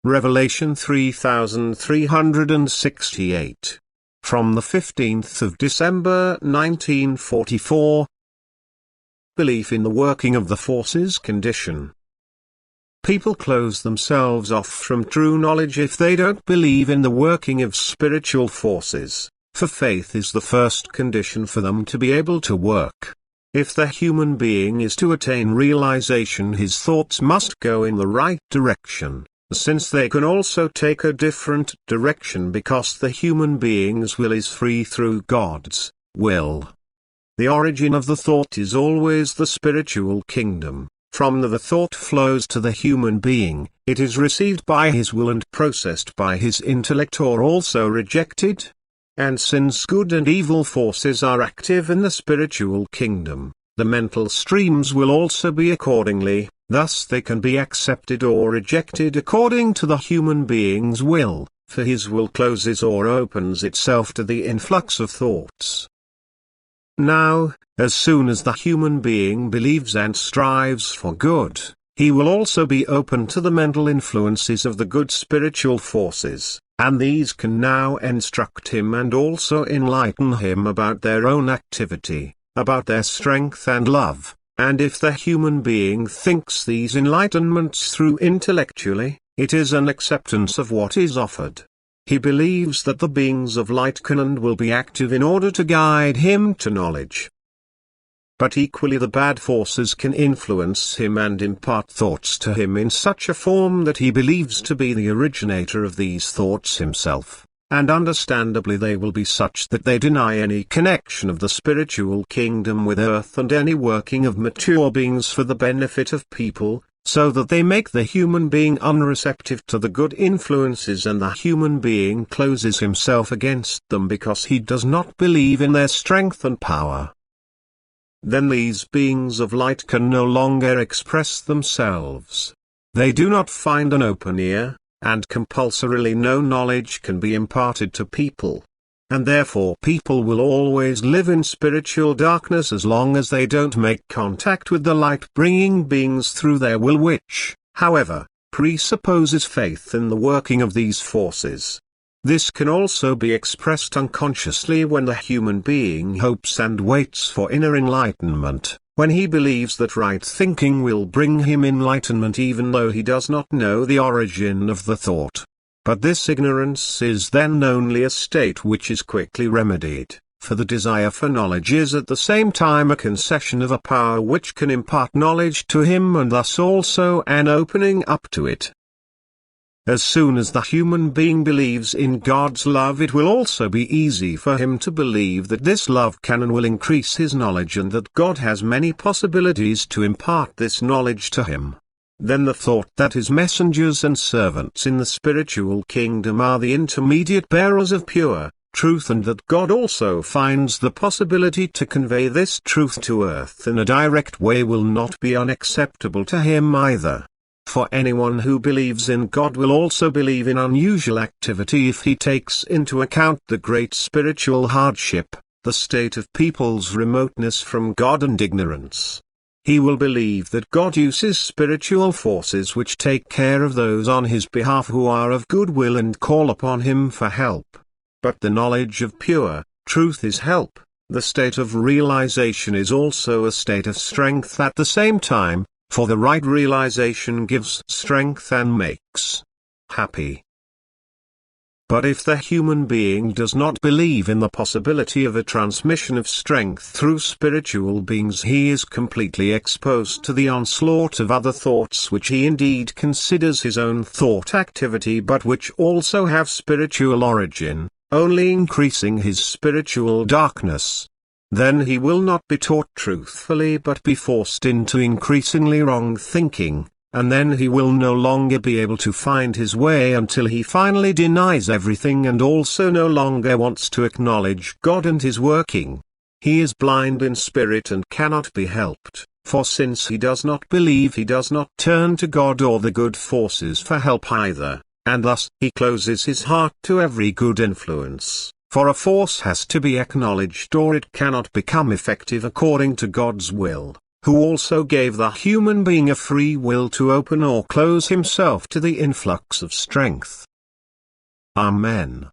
Revelation 3368. From the 15th of December 1944. Belief in the working of the forces condition. People close themselves off from true knowledge if they don't believe in the working of spiritual forces, for faith is the first condition for them to be able to work. If the human being is to attain realization, his thoughts must go in the right direction, since they can also take a different direction because the human being's will is free through God's will. The origin of the thought is always the spiritual kingdom. From the thought flows to the human being, it is received by his will and processed by his intellect or also rejected. And since good and evil forces are active in the spiritual kingdom, the mental streams will also be accordingly, thus they can be accepted or rejected according to the human being's will, for his will closes or opens itself to the influx of thoughts. Now, as soon as the human being believes and strives for good, he will also be open to the mental influences of the good spiritual forces, and these can now instruct him and also enlighten him about their own activity, about their strength and love, and if the human being thinks these enlightenments through intellectually, it is an acceptance of what is offered. He believes that the beings of light can and will be active in order to guide him to knowledge. But equally the bad forces can influence him and impart thoughts to him in such a form that he believes to be the originator of these thoughts himself, and understandably they will be such that they deny any connection of the spiritual kingdom with earth and any working of mature beings for the benefit of people, so that they make the human being unreceptive to the good influences and the human being closes himself against them because he does not believe in their strength and power. Then these beings of light can no longer express themselves. They do not find an open ear, and compulsorily no knowledge can be imparted to people. And therefore people will always live in spiritual darkness as long as they don't make contact with the light-bringing beings through their will, which, however, presupposes faith in the working of these forces. This can also be expressed unconsciously when the human being hopes and waits for inner enlightenment, when he believes that right thinking will bring him enlightenment even though he does not know the origin of the thought. But this ignorance is then only a state which is quickly remedied, for the desire for knowledge is at the same time a concession of a power which can impart knowledge to him and thus also an opening up to it. As soon as the human being believes in God's love, it will also be easy for him to believe that this love can and will increase his knowledge and that God has many possibilities to impart this knowledge to him. Then the thought that his messengers and servants in the spiritual kingdom are the intermediate bearers of pure truth and that God also finds the possibility to convey this truth to earth in a direct way will not be unacceptable to him either. For anyone who believes in God will also believe in unusual activity if he takes into account the great spiritual hardship, the state of people's remoteness from God and ignorance. He will believe that God uses spiritual forces which take care of those on his behalf who are of good will and call upon him for help. But the knowledge of pure truth is help. The state of realization is also a state of strength at the same time, for the right realization gives strength and makes happy. But if the human being does not believe in the possibility of a transmission of strength through spiritual beings, he is completely exposed to the onslaught of other thoughts which he indeed considers his own thought activity but which also have spiritual origin, only increasing his spiritual darkness. Then he will not be taught truthfully but be forced into increasingly wrong thinking, and then he will no longer be able to find his way until he finally denies everything and also no longer wants to acknowledge God and his working. He is blind in spirit and cannot be helped, for since he does not believe, he does not turn to God or the good forces for help either, and thus he closes his heart to every good influence. For a force has to be acknowledged or it cannot become effective according to God's will, who also gave the human being a free will to open or close himself to the influx of strength. Amen.